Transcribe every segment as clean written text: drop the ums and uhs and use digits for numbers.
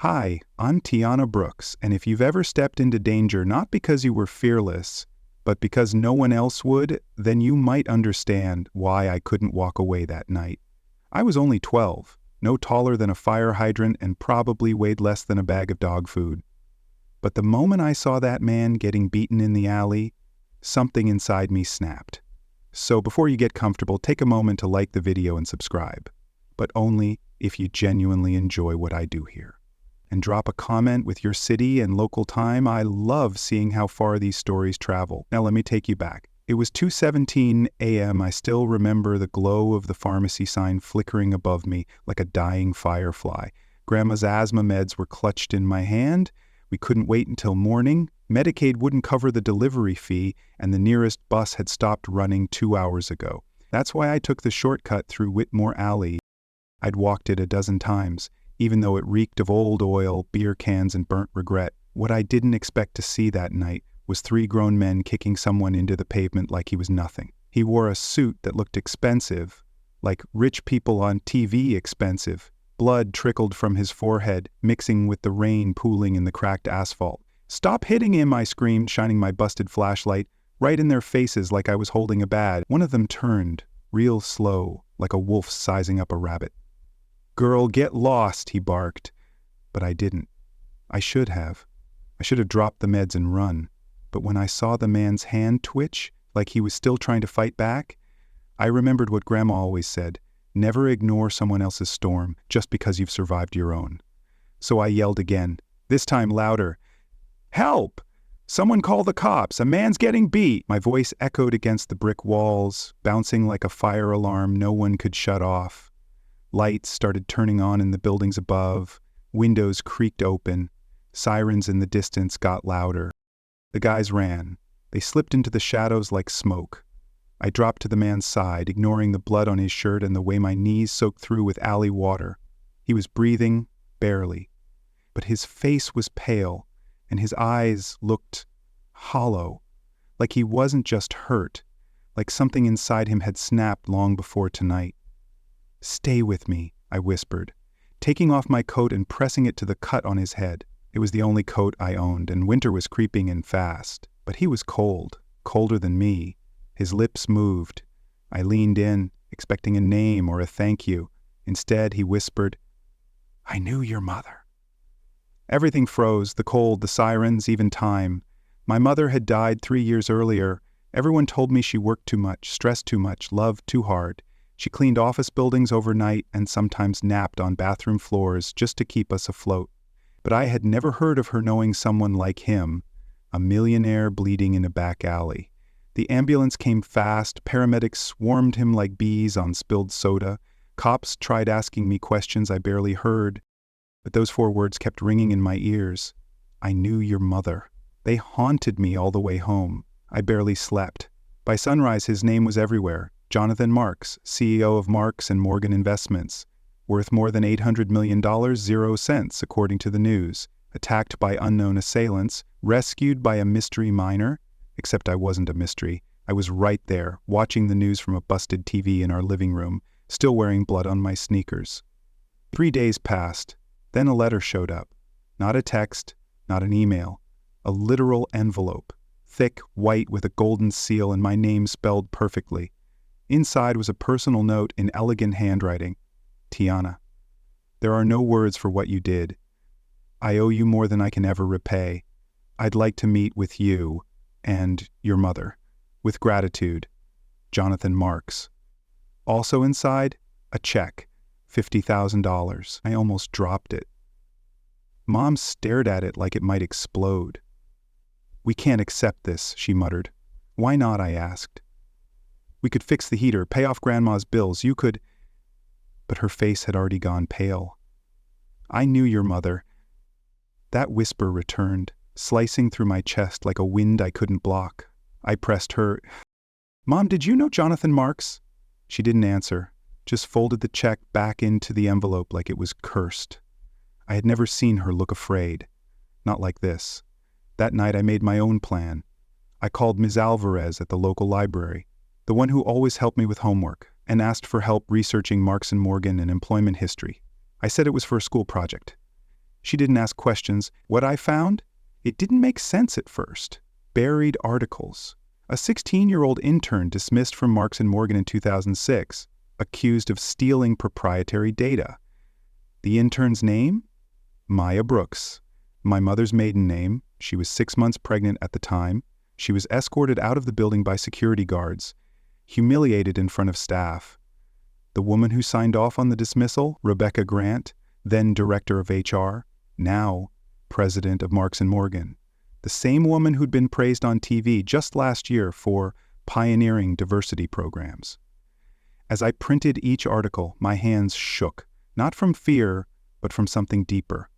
Hi, I'm Tiana Brooks, and if you've ever stepped into danger not because you were fearless, but because no one else would, then you might understand why I couldn't walk away that night. I was only 12, no taller than a fire hydrant, and probably weighed less than a bag of dog food. But the moment I saw that man getting beaten in the alley, something inside me snapped. So before you get comfortable, take a moment to like the video and subscribe, but only if you genuinely enjoy what I do here. And drop a comment with your city and local time. I love seeing how far these stories travel. Now let me take you back. It was 2:17 a.m. I still remember the glow of the pharmacy sign flickering above me like a dying firefly. Grandma's asthma meds were clutched in my hand. We couldn't wait until morning. Medicaid wouldn't cover the delivery fee, and the nearest bus had stopped running 2 hours ago. That's why I took the shortcut through Whitmore Alley. I'd walked it a dozen times, even though it reeked of old oil, beer cans, and burnt regret. What I didn't expect to see that night was 3 grown men kicking someone into the pavement like he was nothing. He wore a suit that looked expensive, like rich people on TV expensive. Blood trickled from his forehead, mixing with the rain pooling in the cracked asphalt. "Stop hitting him!" I screamed, shining my busted flashlight right in their faces like I was holding a bat. One of them turned, real slow, like a wolf sizing up a rabbit. "Girl, get lost," he barked. But I didn't. I should have. I should have dropped the meds and run. But when I saw the man's hand twitch, like he was still trying to fight back, I remembered what Grandma always said: never ignore someone else's storm just because you've survived your own. So I yelled again, this time louder. "Help! Someone call the cops! A man's getting beat!" My voice echoed against the brick walls, bouncing like a fire alarm no one could shut off. Lights started turning on in the buildings above, windows creaked open, sirens in the distance got louder. The guys ran. They slipped into the shadows like smoke. I dropped to the man's side, ignoring the blood on his shirt and the way my knees soaked through with alley water. He was breathing, barely. But his face was pale, and his eyes looked hollow, like he wasn't just hurt, like something inside him had snapped long before tonight. "Stay with me," I whispered, taking off my coat and pressing it to the cut on his head. It was the only coat I owned, and winter was creeping in fast. But he was cold, colder than me. His lips moved. I leaned in, expecting a name or a thank you. Instead, he whispered, "I knew your mother." Everything froze, the cold, the sirens, even time. My mother had died 3 years earlier. Everyone told me she worked too much, stressed too much, loved too hard. She cleaned office buildings overnight and sometimes napped on bathroom floors just to keep us afloat. But I had never heard of her knowing someone like him, a millionaire bleeding in a back alley. The ambulance came fast, paramedics swarmed him like bees on spilled soda, cops tried asking me questions I barely heard, but those 4 words kept ringing in my ears. I knew your mother. They haunted me all the way home. I barely slept. By sunrise, his name was everywhere. Jonathan Marks, CEO of Marks & Morgan Investments, worth more than $800 million, 0 cents, according to the news, attacked by unknown assailants, rescued by a mystery miner, except I wasn't a mystery. I was right there, watching the news from a busted TV in our living room, still wearing blood on my sneakers. 3 days passed, then a letter showed up. Not a text, not an email, a literal envelope, thick, white with a golden seal and my name spelled perfectly. Inside was a personal note in elegant handwriting. "Tiana, there are no words for what you did. I owe you more than I can ever repay. I'd like to meet with you and your mother. With gratitude, Jonathan Marks." Also inside, a check, $50,000. I almost dropped it. Mom stared at it like it might explode. "We can't accept this," she muttered. "Why not?" I asked. "We could fix the heater, pay off Grandma's bills. You could—" But her face had already gone pale. "I knew your mother." That whisper returned, slicing through my chest like a wind I couldn't block. I pressed her. "Mom, did you know Jonathan Marks?" She didn't answer, just folded the check back into the envelope like it was cursed. I had never seen her look afraid. Not like this. That night I made my own plan. I called Ms. Alvarez at the local library, the one who always helped me with homework, and asked for help researching Marks & Morgan and employment history. I said it was for a school project. She didn't ask questions. What I found? It didn't make sense at first. Buried articles. A 16-year-old intern dismissed from Marks & Morgan in 2006, accused of stealing proprietary data. The intern's name? Maya Brooks. My mother's maiden name. She was 6 months pregnant at the time. She was escorted out of the building by security guards, humiliated in front of staff. The woman who signed off on the dismissal, Rebecca Grant, then director of HR, now president of Marks & Morgan. The same woman who'd been praised on TV just last year for pioneering diversity programs. As I printed each article, my hands shook, not from fear, but from something deeper.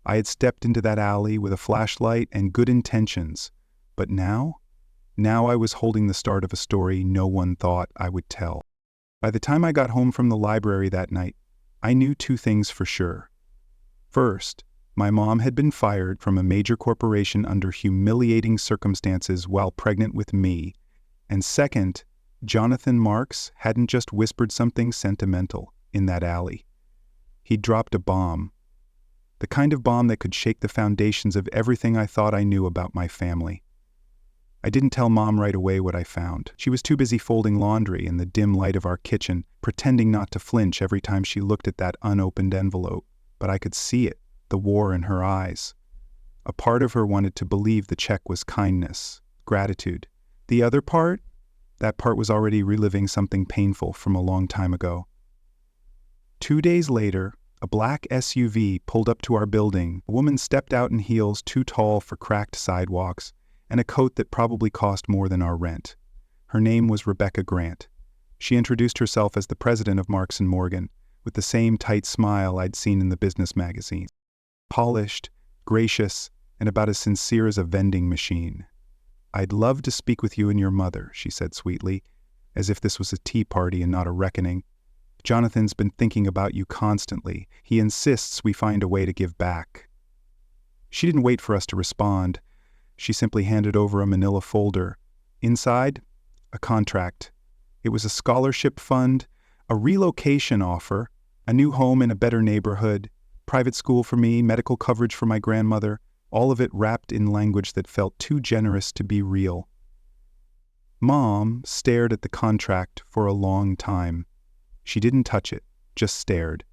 I had stepped into that alley with a flashlight and good intentions, but now I was holding the start of a story no one thought I would tell. By the time I got home from the library that night, I knew two things for sure. First, my mom had been fired from a major corporation under humiliating circumstances while pregnant with me. And second, Jonathan Marks hadn't just whispered something sentimental in that alley. He'd dropped a bomb. The kind of bomb that could shake the foundations of everything I thought I knew about my family. I didn't tell Mom right away what I found. She was too busy folding laundry in the dim light of our kitchen, pretending not to flinch every time she looked at that unopened envelope. But I could see it, the war in her eyes. A part of her wanted to believe the check was kindness, gratitude. The other part? That part was already reliving something painful from a long time ago. 2 days later, a black SUV pulled up to our building. A woman stepped out in heels too tall for cracked sidewalks and a coat that probably cost more than our rent. Her name was Rebecca Grant. She introduced herself as the president of Marks & Morgan, with the same tight smile I'd seen in the business magazines. Polished, gracious, and about as sincere as a vending machine. "I'd love to speak with you and your mother," she said sweetly, as if this was a tea party and not a reckoning. "Jonathan's been thinking about you constantly. He insists we find a way to give back." She didn't wait for us to respond. She simply handed over a manila folder. Inside, a contract. It was a scholarship fund, a relocation offer, a new home in a better neighborhood, private school for me, medical coverage for my grandmother, all of it wrapped in language that felt too generous to be real. Mom stared at the contract for a long time. She didn't touch it, just stared.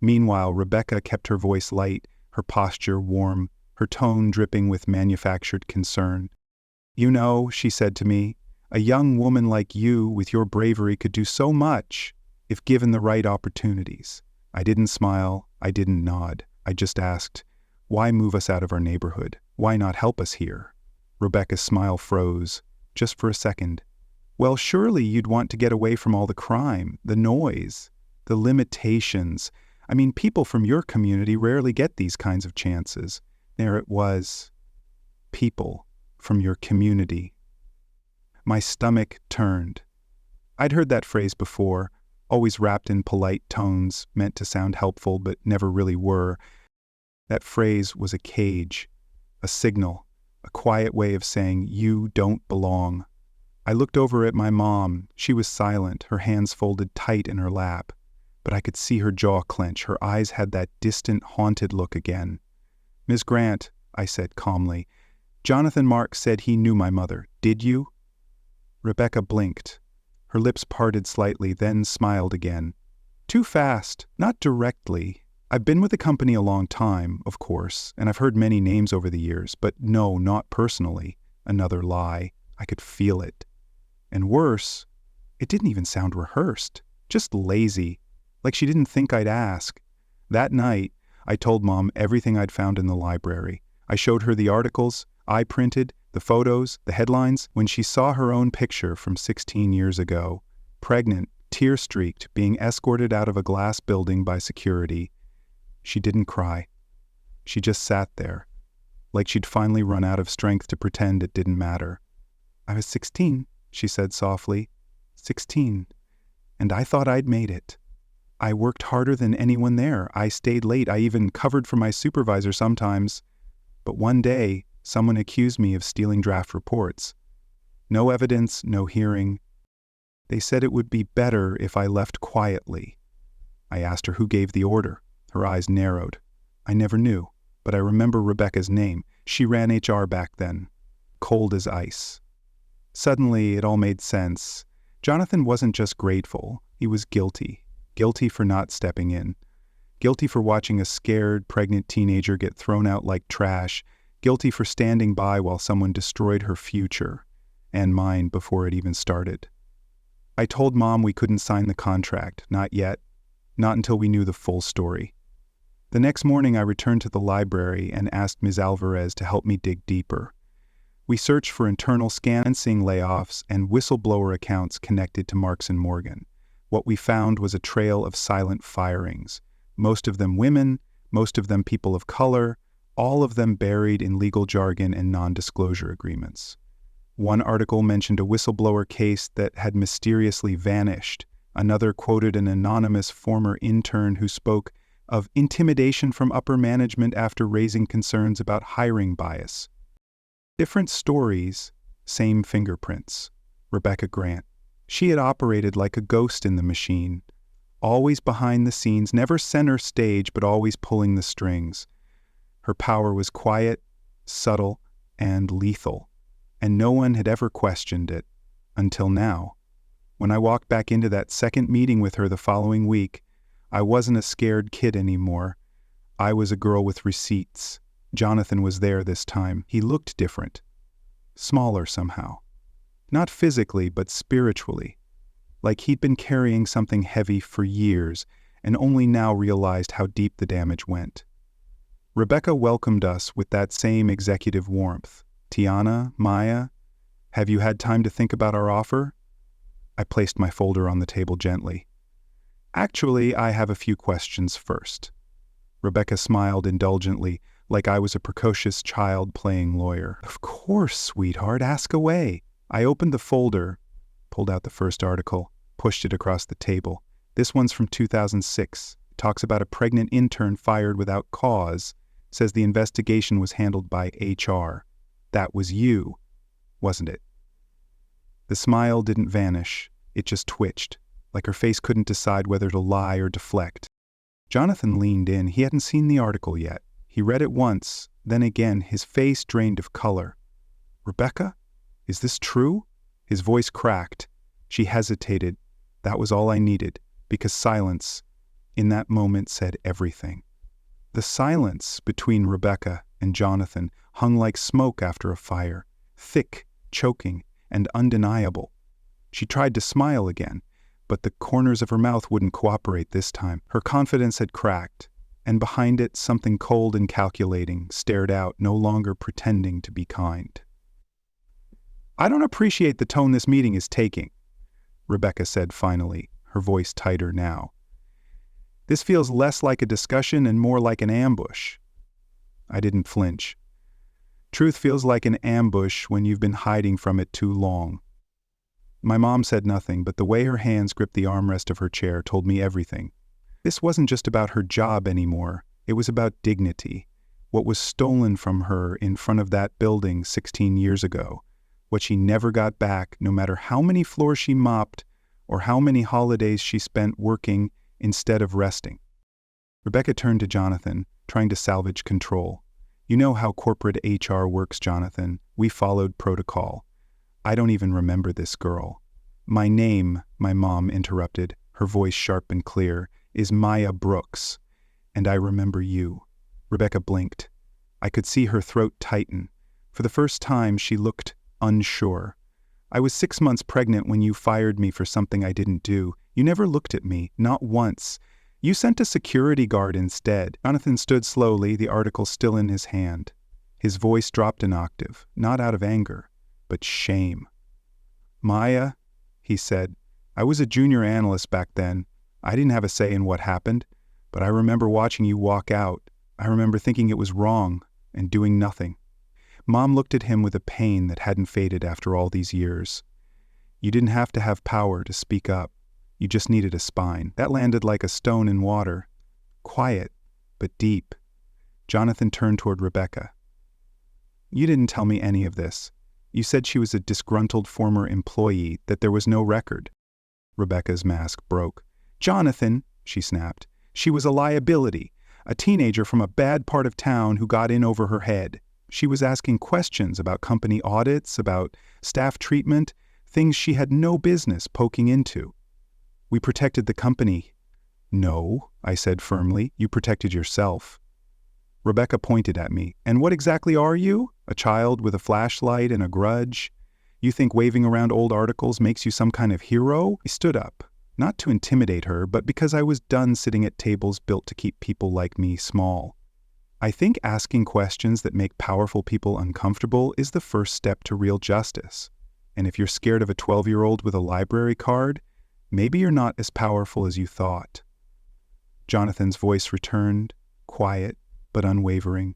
Meanwhile, Rebecca kept her voice light, her posture warm, her tone dripping with manufactured concern. "You know," she said to me, "a young woman like you with your bravery could do so much if given the right opportunities." I didn't smile, I didn't nod. I just asked, "Why move us out of our neighborhood? Why not help us here?" Rebecca's smile froze, just for a second. "Well, surely you'd want to get away from all the crime, the noise, the limitations. I mean, people from your community rarely get these kinds of chances." There it was. People from your community. My stomach turned. I'd heard that phrase before, always wrapped in polite tones, meant to sound helpful but never really were. That phrase was a cage, a signal, a quiet way of saying, "You don't belong." I looked over at my mom. She was silent, her hands folded tight in her lap. But I could see her jaw clench. Her eyes had that distant, haunted look again. "Miss Grant," I said calmly, "Jonathan Marks said he knew my mother. Did you?" Rebecca blinked. Her lips parted slightly, then smiled again. "Too fast, not directly. I've been with the company a long time, of course, and I've heard many names over the years, but no, not personally." Another lie. I could feel it. And worse, it didn't even sound rehearsed, just lazy, like she didn't think I'd ask. That night, I told Mom everything I'd found in the library. I showed her the articles I printed, the photos, the headlines. When she saw her own picture from 16 years ago, pregnant, tear-streaked, being escorted out of a glass building by security, she didn't cry. She just sat there, like she'd finally run out of strength to pretend it didn't matter. "I was 16, she said softly. 16. And I thought I'd made it. I worked harder than anyone there. I stayed late. I even covered for my supervisor sometimes. But one day, someone accused me of stealing draft reports. No evidence, no hearing. They said it would be better if I left quietly." I asked her who gave the order. Her eyes narrowed. I never knew, but I remember Rebecca's name. She ran HR back then. Cold as ice. Suddenly, it all made sense. Jonathan wasn't just grateful, he was guilty. Guilty for not stepping in. Guilty for watching a scared, pregnant teenager get thrown out like trash. Guilty for standing by while someone destroyed her future, and mine before it even started. I told Mom we couldn't sign the contract, not yet, not until we knew the full story. The next morning I returned to the library and asked Ms. Alvarez to help me dig deeper. We searched for internal scansing layoffs and whistleblower accounts connected to Marks & Morgan. What we found was a trail of silent firings, most of them women, most of them people of color, all of them buried in legal jargon and non-disclosure agreements. One article mentioned a whistleblower case that had mysteriously vanished. Another quoted an anonymous former intern who spoke of intimidation from upper management after raising concerns about hiring bias. Different stories, same fingerprints. Rebecca Grant. She had operated like a ghost in the machine, always behind the scenes, never center stage, but always pulling the strings. Her power was quiet, subtle, and lethal, and no one had ever questioned it, until now. When I walked back into that second meeting with her the following week, I wasn't a scared kid anymore. I was a girl with receipts. Jonathan was there this time. He looked different. Smaller somehow. Not physically, but spiritually. Like he'd been carrying something heavy for years, and only now realized how deep the damage went. Rebecca welcomed us with that same executive warmth. Tiana, Maya, have you had time to think about our offer? I placed my folder on the table gently. Actually, I have a few questions first. Rebecca smiled indulgently, like I was a precocious child playing lawyer. Of course, sweetheart, ask away. I opened the folder, pulled out the first article, pushed it across the table. This one's from 2006. It talks about a pregnant intern fired without cause, says the investigation was handled by HR. That was you, wasn't it? The smile didn't vanish. It just twitched, like her face couldn't decide whether to lie or deflect. Jonathan leaned in. He hadn't seen the article yet. He read it once, then again, his face drained of color. Rebecca? Is this true? His voice cracked. She hesitated. That was all I needed, because silence, in that moment, said everything. The silence between Rebecca and Jonathan hung like smoke after a fire, thick, choking, and undeniable. She tried to smile again, but the corners of her mouth wouldn't cooperate this time. Her confidence had cracked, and behind it something cold and calculating stared out, no longer pretending to be kind. I don't appreciate the tone this meeting is taking, Rebecca said finally, her voice tighter now. This feels less like a discussion and more like an ambush. I didn't flinch. Truth feels like an ambush when you've been hiding from it too long. My mom said nothing, but the way her hands gripped the armrest of her chair told me everything. This wasn't just about her job anymore. It was about dignity. What was stolen from her in front of that building 16 years ago. What she never got back, no matter how many floors she mopped or how many holidays she spent working instead of resting. Rebecca turned to Jonathan, trying to salvage control. You know how corporate HR works, Jonathan. We followed protocol. I don't even remember this girl. My name, my mom interrupted, her voice sharp and clear, is Maya Brooks, and I remember you. Rebecca blinked. I could see her throat tighten. For the first time, she looked unsure. I was 6 months pregnant when you fired me for something I didn't do. You never looked at me, not once. You sent a security guard instead. Jonathan stood slowly, the article still in his hand. His voice dropped an octave, not out of anger, but shame. Maya, he said, I was a junior analyst back then. I didn't have a say in what happened, but I remember watching you walk out. I remember thinking it was wrong and doing nothing. Mom looked at him with a pain that hadn't faded after all these years. You didn't have to have power to speak up. You just needed a spine. That landed like a stone in water. Quiet, but deep. Jonathan turned toward Rebecca. You didn't tell me any of this. You said she was a disgruntled former employee, that there was no record. Rebecca's mask broke. Jonathan, she snapped, she was a liability. a teenager from a bad part of town who got in over her head. She was asking questions about company audits, about staff treatment, things she had no business poking into. We protected the company. No, I said firmly, you protected yourself. Rebecca pointed at me. And what exactly are you? A child with a flashlight and a grudge? You think waving around old articles makes you some kind of hero? I stood up, not to intimidate her, but because I was done sitting at tables built to keep people like me small. I think asking questions that make powerful people uncomfortable is the first step to real justice. And if you're scared of a 12-year-old with a library card, maybe you're not as powerful as you thought. Jonathan's voice returned, quiet but unwavering.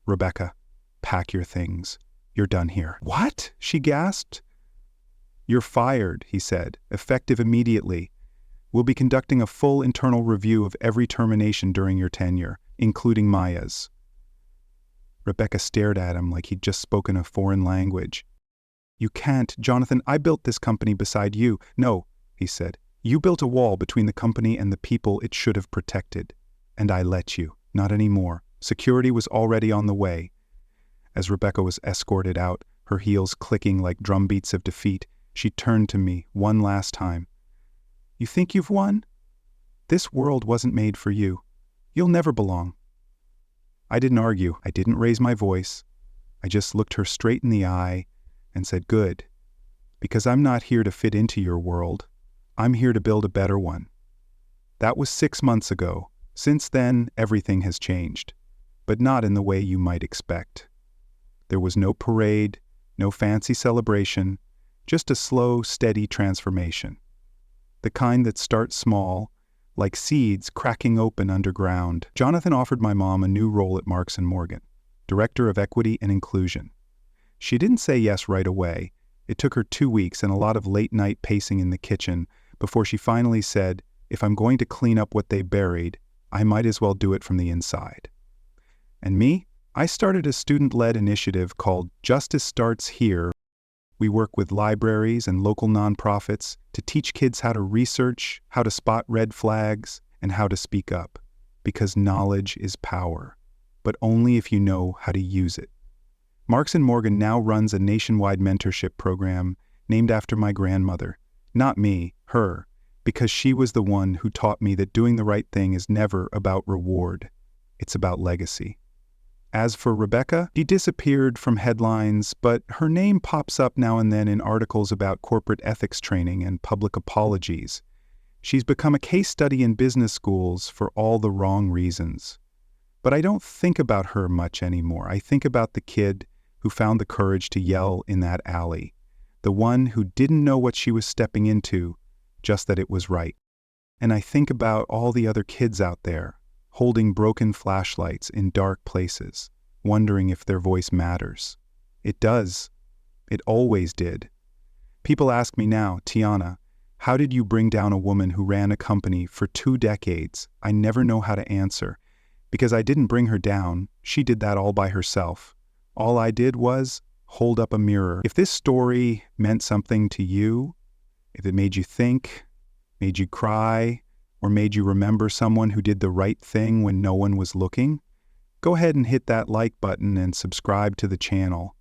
Rebecca, pack your things. You're done here. What? She gasped. You're fired, he said, effective immediately. We'll be conducting a full internal review of every termination during your tenure, including Maya's. Rebecca stared at him like he'd just spoken a foreign language. You can't, Jonathan, I built this company beside you. No, he said. You built a wall between the company and the people it should have protected. And I let you. Not anymore. Security was already on the way. As Rebecca was escorted out, her heels clicking like drumbeats of defeat, she turned to me one last time. You think you've won? This world wasn't made for you. You'll never belong. I didn't argue. I didn't raise my voice. I just looked her straight in the eye and said, good. Because I'm not here to fit into your world. I'm here to build a better one. That was 6 months ago. Since then, everything has changed, but not in the way you might expect. There was no parade, no fancy celebration, just a slow, steady transformation. The kind that starts small, like seeds cracking open underground. Jonathan offered my mom a new role at Marks & Morgan, Director of Equity and Inclusion. She didn't say yes right away. It took her 2 weeks and a lot of late-night pacing in the kitchen before she finally said, if I'm going to clean up what they buried, I might as well do it from the inside. And me? I started a student-led initiative called Justice Starts Here. We work with libraries and local nonprofits to teach kids how to research, how to spot red flags, and how to speak up. Because knowledge is power, but only if you know how to use it. Marks & Morgan now runs a nationwide mentorship program named after my grandmother. Not me, her. Because she was the one who taught me that doing the right thing is never about reward. It's about legacy. As for Rebecca, she disappeared from headlines, but her name pops up now and then in articles about corporate ethics training and public apologies. She's become a case study in business schools for all the wrong reasons. But I don't think about her much anymore. I think about the kid who found the courage to yell in that alley, the one who didn't know what she was stepping into, just that it was right. And I think about all the other kids out there, holding broken flashlights in dark places, wondering if their voice matters. It does. It always did. People ask me now, Tiana, how did you bring down a woman who ran a company for 2 decades? I never know how to answer, because I didn't bring her down. She did that all by herself. All I did was hold up a mirror. If this story meant something to you, if it made you think, made you cry, or made you remember someone who did the right thing when no one was looking, go ahead and hit that like button and subscribe to the channel.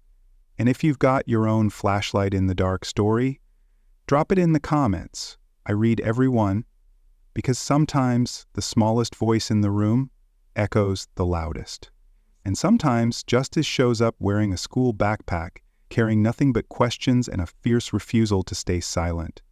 And if you've got your own flashlight in the dark story, drop it in the comments. I read every one, because sometimes the smallest voice in the room echoes the loudest. And sometimes justice shows up wearing a school backpack, carrying nothing but questions and a fierce refusal to stay silent.